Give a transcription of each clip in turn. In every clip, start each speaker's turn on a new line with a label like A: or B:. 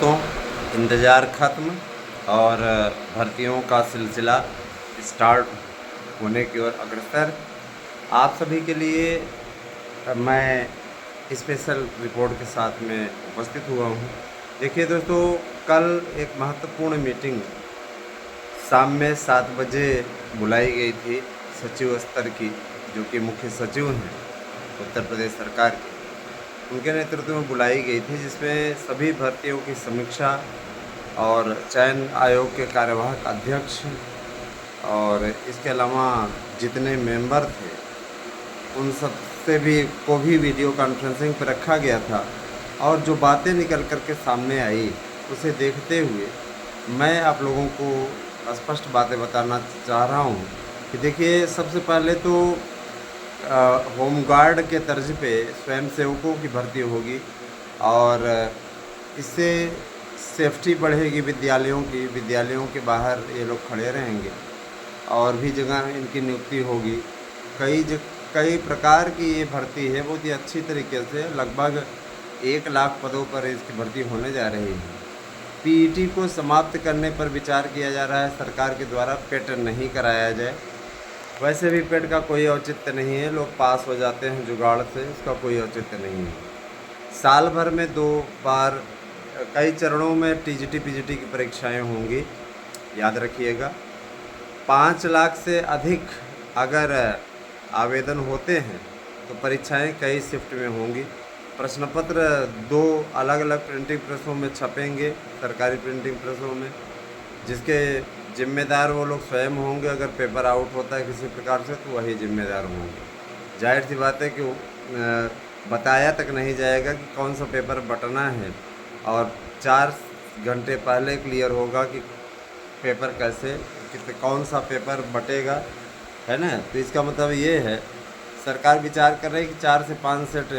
A: दोस्तों, इंतज़ार ख़त्म और भर्तियों का सिलसिला स्टार्ट होने की ओर अग्रसर। आप सभी के लिए मैं स्पेशल रिपोर्ट के साथ में उपस्थित हुआ हूँ। देखिए दोस्तों, कल एक महत्वपूर्ण मीटिंग शाम में 7 बजे बुलाई गई थी सचिव स्तर की, जो कि मुख्य सचिव हैं उत्तर प्रदेश सरकार के। उनके नेतृत्व में बुलाई गई थी, जिसमें सभी भर्तियों की समीक्षा और चयन आयोग के कार्यवाहक अध्यक्ष और इसके अलावा जितने मेंबर थे उन सब से भी वीडियो कॉन्फ्रेंसिंग पर रखा गया था। और जो बातें निकल कर के सामने आई उसे देखते हुए मैं आप लोगों को स्पष्ट बातें बताना चाह रहा हूँ कि देखिए, सबसे पहले तो होमगार्ड के तर्ज पे स्वयंसेवकों की भर्ती होगी और इससे सेफ्टी बढ़ेगी विद्यालयों के बाहर ये लोग खड़े रहेंगे और भी जगह इनकी नियुक्ति होगी। कई प्रकार की ये भर्ती है, बहुत ही अच्छी तरीके से लगभग 1 लाख पदों पर इसकी भर्ती होने जा रही है। पीईटी को समाप्त करने पर विचार किया जा रहा है सरकार के द्वारा, पेट नहीं कराया जाए। वैसे भी पेट का कोई औचित्य नहीं है, लोग पास हो जाते हैं जुगाड़ से, इसका कोई औचित्य नहीं है। साल भर में 2 बार कई चरणों में टीजीटी पीजीटी की परीक्षाएं होंगी, याद रखिएगा। 5 लाख से अधिक अगर आवेदन होते हैं तो परीक्षाएं कई शिफ्ट में होंगी। प्रश्न पत्र 2 अलग अलग प्रिंटिंग प्रेसों में छपेंगे, सरकारी प्रिंटिंग प्रेसों में, जिसके जिम्मेदार वो लोग स्वयं होंगे। अगर पेपर आउट होता है किसी प्रकार से तो वही जिम्मेदार होंगे। जाहिर सी बात है कि बताया तक नहीं जाएगा कि कौन सा पेपर बटना है और 4 घंटे पहले क्लियर होगा कि पेपर कौन सा पेपर बटेगा, है ना। तो इसका मतलब ये है, सरकार विचार कर रही है कि 4 से 5 सेट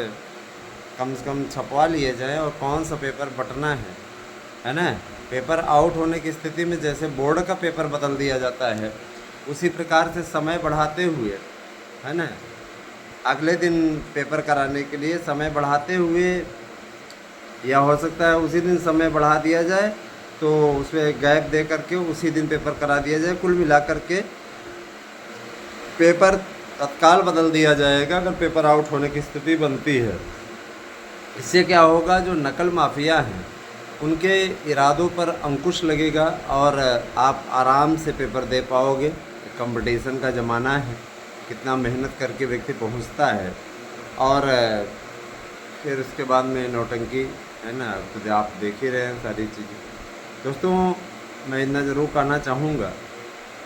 A: कम से कम छपवा लिए जाएँ और कौन सा पेपर बटना है ना। पेपर आउट होने की स्थिति में जैसे बोर्ड का पेपर बदल दिया जाता है, उसी प्रकार से समय बढ़ाते हुए, है ना, अगले दिन पेपर कराने के लिए समय बढ़ाते हुए, या हो सकता है उसी दिन समय बढ़ा दिया जाए तो उसमें गैप दे करके उसी दिन पेपर करा दिया जाए। कुल मिला करके पेपर तत्काल बदल दिया जाएगा अगर पेपर आउट होने की स्थिति बनती है। इससे क्या होगा, जो नकल माफिया हैं उनके इरादों पर अंकुश लगेगा और आप आराम से पेपर दे पाओगे। कंपटीशन का ज़माना है, कितना मेहनत करके व्यक्ति पहुंचता है और फिर उसके बाद में नौटंकी, है ना, खुद आप देख ही रहे हैं सारी चीज़ें। दोस्तों, मैं इतना ज़रूर कहना चाहूँगा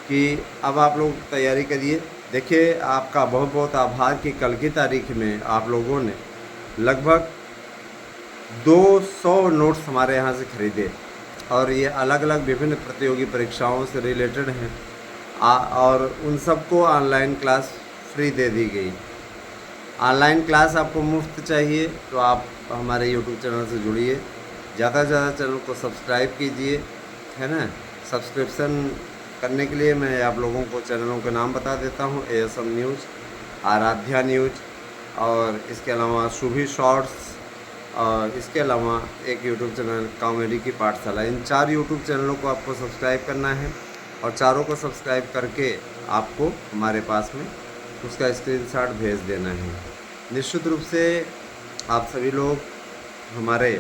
A: कि अब आप लोग तैयारी करिए। देखिए, आपका बहुत बहुत आभार कि कल की तारीख में आप लोगों ने लगभग 200 नोट्स हमारे यहाँ से ख़रीदे और ये अलग अलग विभिन्न प्रतियोगी परीक्षाओं से रिलेटेड हैं और उन सबको ऑनलाइन क्लास फ्री दे दी गई। ऑनलाइन क्लास आपको मुफ्त चाहिए तो आप हमारे यूट्यूब चैनल से जुड़िए, ज़्यादा से ज़्यादा चैनल को सब्सक्राइब कीजिए, है ना। सब्सक्रिप्शन करने के लिए मैं आप लोगों को चैनलों के नाम बता देता हूँ: ASM न्यूज़, आराध्या न्यूज़ और इसके अलावा शुभी शॉर्ट्स और इसके अलावा एक यूट्यूब चैनल कॉमेडी की पाठशाला। इन 4 यूट्यूब चैनलों को आपको सब्सक्राइब करना है और चारों को सब्सक्राइब करके आपको हमारे पास में उसका स्क्रीनशॉट भेज देना है। निश्चित रूप से आप सभी लोग हमारे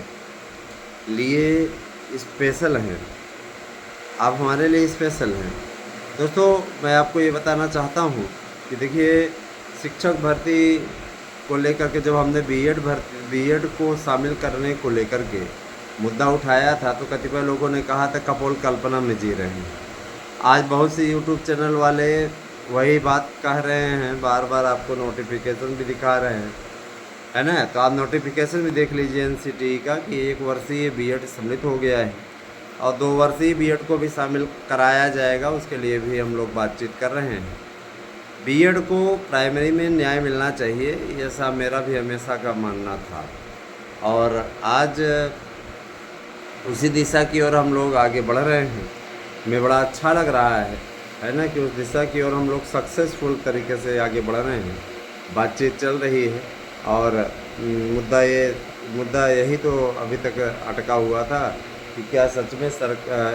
A: लिए स्पेशल हैं, आप हमारे लिए स्पेशल हैं। दोस्तों, मैं आपको ये बताना चाहता हूँ कि देखिए, शिक्षक भर्ती को लेकर के जब हमने बीएड को शामिल करने को लेकर के मुद्दा उठाया था तो कतिपय लोगों ने कहा था कपोल कल्पना में जी रहे हैं। आज बहुत से यूट्यूब चैनल वाले वही बात कह रहे हैं, बार बार आपको नोटिफिकेशन भी दिखा रहे हैं, है ना। तो आप नोटिफिकेशन भी देख लीजिए NCTE का कि 1 वर्षीय बीएड सम्मिलित हो गया है और 2 वर्षीय बीएड को भी शामिल कराया जाएगा, उसके लिए भी हम लोग बातचीत कर रहे हैं। बीएड को प्राइमरी में न्याय मिलना चाहिए, ऐसा मेरा भी हमेशा का मानना था और आज उसी दिशा की ओर हम लोग आगे बढ़ रहे हैं। हमें बड़ा अच्छा लग रहा है ना, कि उस दिशा की ओर हम लोग सक्सेसफुल तरीके से आगे बढ़ रहे हैं। बातचीत चल रही है और मुद्दा यही तो अभी तक अटका हुआ था कि क्या सच में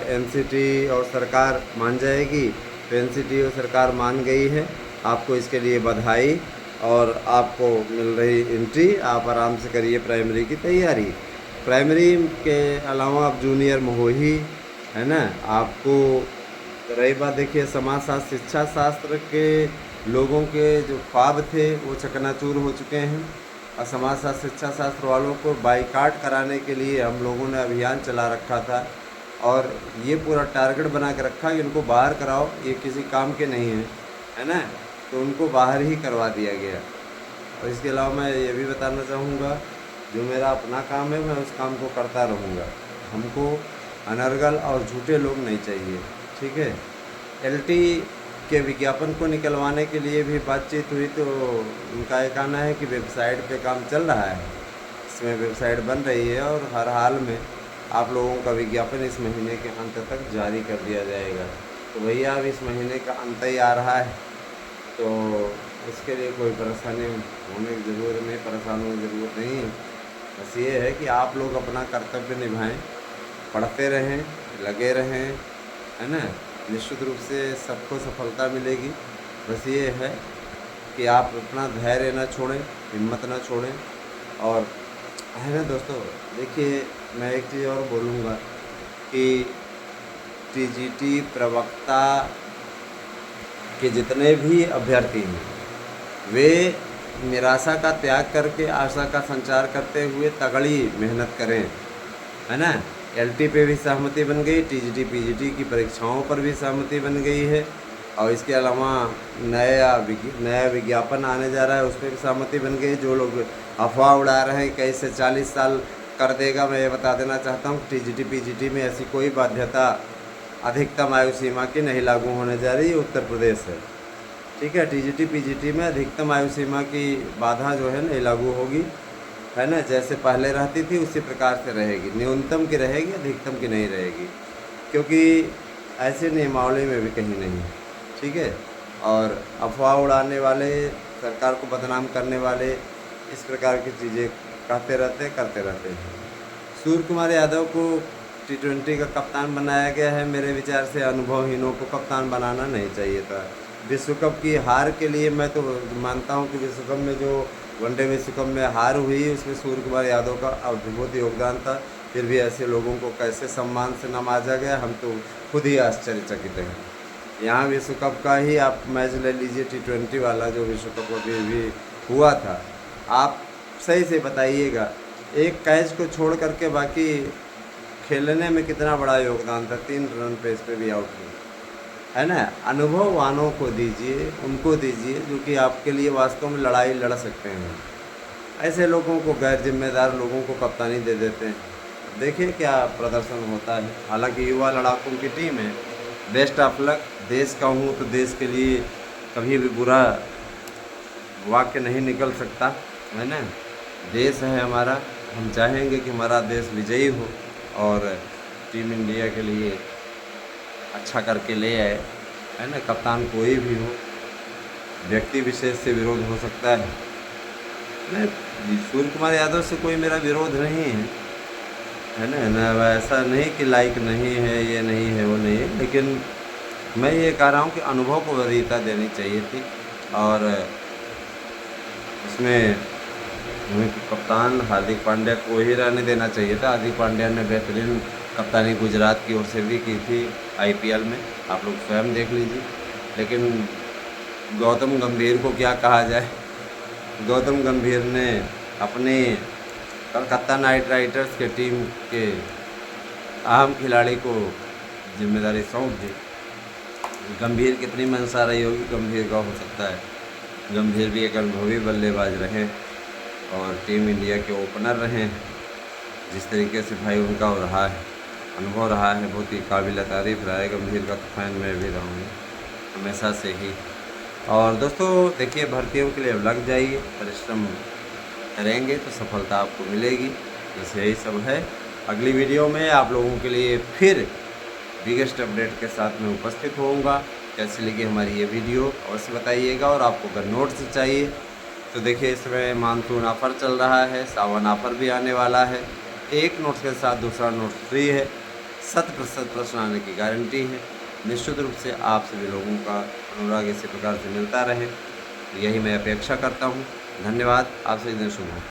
A: एनसीटी और सरकार मान जाएगी। तो एनसीटी और सरकार मान गई है। आपको इसके लिए बधाई, और आपको मिल रही एंट्री। आप आराम से करिए प्राइमरी की तैयारी। प्राइमरी के अलावा आप जूनियर में हो ही, है ना। आपको रही बात, देखिए समाजशास्त्र शिक्षा शास्त्र के लोगों के जो ख्वाब थे वो चकनाचूर हो चुके हैं। और समाजशास्त्र शिक्षा शास्त्र वालों को बाइकाट कराने के लिए हम लोगों ने अभियान चला रखा था, और ये पूरा टारगेट बना के रखा कि इनको बाहर कराओ, ये किसी काम के नहीं हैं, है ना। तो उनको बाहर ही करवा दिया गया। और इसके अलावा मैं ये भी बताना चाहूँगा, जो मेरा अपना काम है मैं उस काम को करता रहूँगा। हमको अनर्गल और झूठे लोग नहीं चाहिए, ठीक है। एलटी के विज्ञापन को निकलवाने के लिए भी बातचीत हुई, तो उनका ये कहना है कि वेबसाइट पे काम चल रहा है, इसमें वेबसाइट बन रही है, और हर हाल में आप लोगों का विज्ञापन इस महीने के अंत तक जारी कर दिया जाएगा। तो भैया अब इस महीने का अंत ही आ रहा है, तो इसके लिए कोई परेशानी होने की ज़रूरत नहीं, परेशान होने की ज़रूरत नहीं। बस ये है कि आप लोग अपना कर्तव्य निभाएं, पढ़ते रहें, लगे रहें, है ना। निश्चित रूप से सबको सफलता मिलेगी। बस ये है कि आप अपना धैर्य न छोड़ें, हिम्मत न छोड़ें। और है ना दोस्तों, देखिए मैं एक चीज़ और बोलूँगा कि टीजीटी प्रवक्ता के जितने भी अभ्यर्थी हैं वे निराशा का त्याग करके आशा का संचार करते हुए तगड़ी मेहनत करें, है ना। एलटी पे भी सहमति बन गई, टीजीटी पीजीटी की परीक्षाओं पर भी सहमति बन गई है, और इसके अलावा नया विज्ञापन आने जा रहा है, उस पर भी सहमति बन गई। जो लोग अफवाह उड़ा रहे हैं कैसे 40 साल कर देगा, मैं ये बता देना चाहता हूँ टीजीटी पीजीटी में ऐसी कोई बाध्यता अधिकतम आयु सीमा की नहीं लागू होने जा रही। उत्तर प्रदेश है, ठीक है। टीजीटी पीजीटी में अधिकतम आयु सीमा की बाधा जो है नहीं लागू होगी, है ना। जैसे पहले रहती थी उसी प्रकार से रहेगी, न्यूनतम की रहेगी, अधिकतम की नहीं रहेगी, क्योंकि ऐसे नियमावली में भी कहीं नहीं, ठीक है। और अफवाह उड़ाने वाले, सरकार को बदनाम करने वाले इस प्रकार की चीज़ें कहते रहते करते रहते हैं। सूर्य कुमार यादव को T20 का कप्तान बनाया गया है। मेरे विचार से अनुभवहीनों को कप्तान बनाना नहीं चाहिए था। विश्व कप की हार के लिए मैं तो मानता हूं कि विश्व कप में जो वनडे विश्व कप में हार हुई उसमें सूर्य कुमार यादव का बहुत योगदान था। फिर भी ऐसे लोगों को कैसे सम्मान से नवाजा गया, हम तो खुद ही आश्चर्यचकित हैं। यहाँ विश्व कप का ही आप मैच ले लीजिए, T20 वाला जो विश्व कप अभी भी हुआ था, आप सही से बताइएगा, एक कैच को छोड़ करके बाकी खेलने में कितना बड़ा योगदान था। 3 रन पे इस पर भी आउट हुए, है ना। अनुभववानों को दीजिए, उनको दीजिए जो कि आपके लिए वास्तव में लड़ाई लड़ सकते हैं। ऐसे लोगों को, गैर जिम्मेदार लोगों को कप्तानी दे देते हैं। देखिए क्या प्रदर्शन होता है। हालांकि युवा लड़ाकों की टीम है, बेस्ट ऑफ लक। देश का हूँ तो देश के लिए कभी भी बुरा वाक्य नहीं निकल सकता, है ना। देश है हमारा, हम चाहेंगे कि हमारा देश विजयी हो और टीम इंडिया के लिए अच्छा करके ले आए, है ना। कप्तान कोई भी हो, व्यक्ति विशेष से विरोध हो सकता है। नहीं, सूर्य कुमार यादव से कोई मेरा विरोध नहीं है ना। ऐसा नहीं कि लाइक नहीं है, ये नहीं है, वो नहीं है, लेकिन मैं ये कह रहा हूँ कि अनुभव को वरीयता देनी चाहिए थी। और उसमें हमें कप्तान हार्दिक पांड्या को ही रहने देना चाहिए था। हार्दिक पांड्या ने बेहतरीन कप्तानी गुजरात की ओर से भी की थी IPL में, आप लोग स्वयं देख लीजिए। लेकिन गौतम गंभीर को क्या कहा जाए। गौतम गंभीर ने अपने कलकत्ता नाइट राइडर्स के टीम के अहम खिलाड़ी को जिम्मेदारी सौंप दी। गंभीर कितनी मंशा रही होगी गंभीर का, हो सकता है गंभीर भी एक अनुभवी बल्लेबाज रहे और टीम इंडिया के ओपनर रहे। जिस तरीके से भाई उनका रहा है, अनुभव रहा है, बहुत ही काबिल तारीफ़ रहा है। गंभीर का तो फैन मैं भी रहा हूँ हमेशा से ही। और दोस्तों देखिए, भर्तियों के लिए लग जाइए, परिश्रम करेंगे तो सफलता आपको मिलेगी। बस यही सब है। अगली वीडियो में आप लोगों के लिए फिर बिगेस्ट अपडेट के साथ में उपस्थित होऊंगा। कैसी लगी हमारी ये वीडियो अवश्य बताइएगा। और आपको अगर नोट्स चाहिए तो देखिए, इसमें मानसून ऑफ़र चल रहा है, सावन ऑफ़र भी आने वाला है। एक नोट्स के साथ दूसरा नोट्स फ्री है। 100% प्रश्न आने की गारंटी है। निश्चित रूप से आप सभी लोगों का अनुराग इसी प्रकार से मिलता रहे, यही मैं अपेक्षा करता हूँ। धन्यवाद। आप सभी दिन शुभ हो।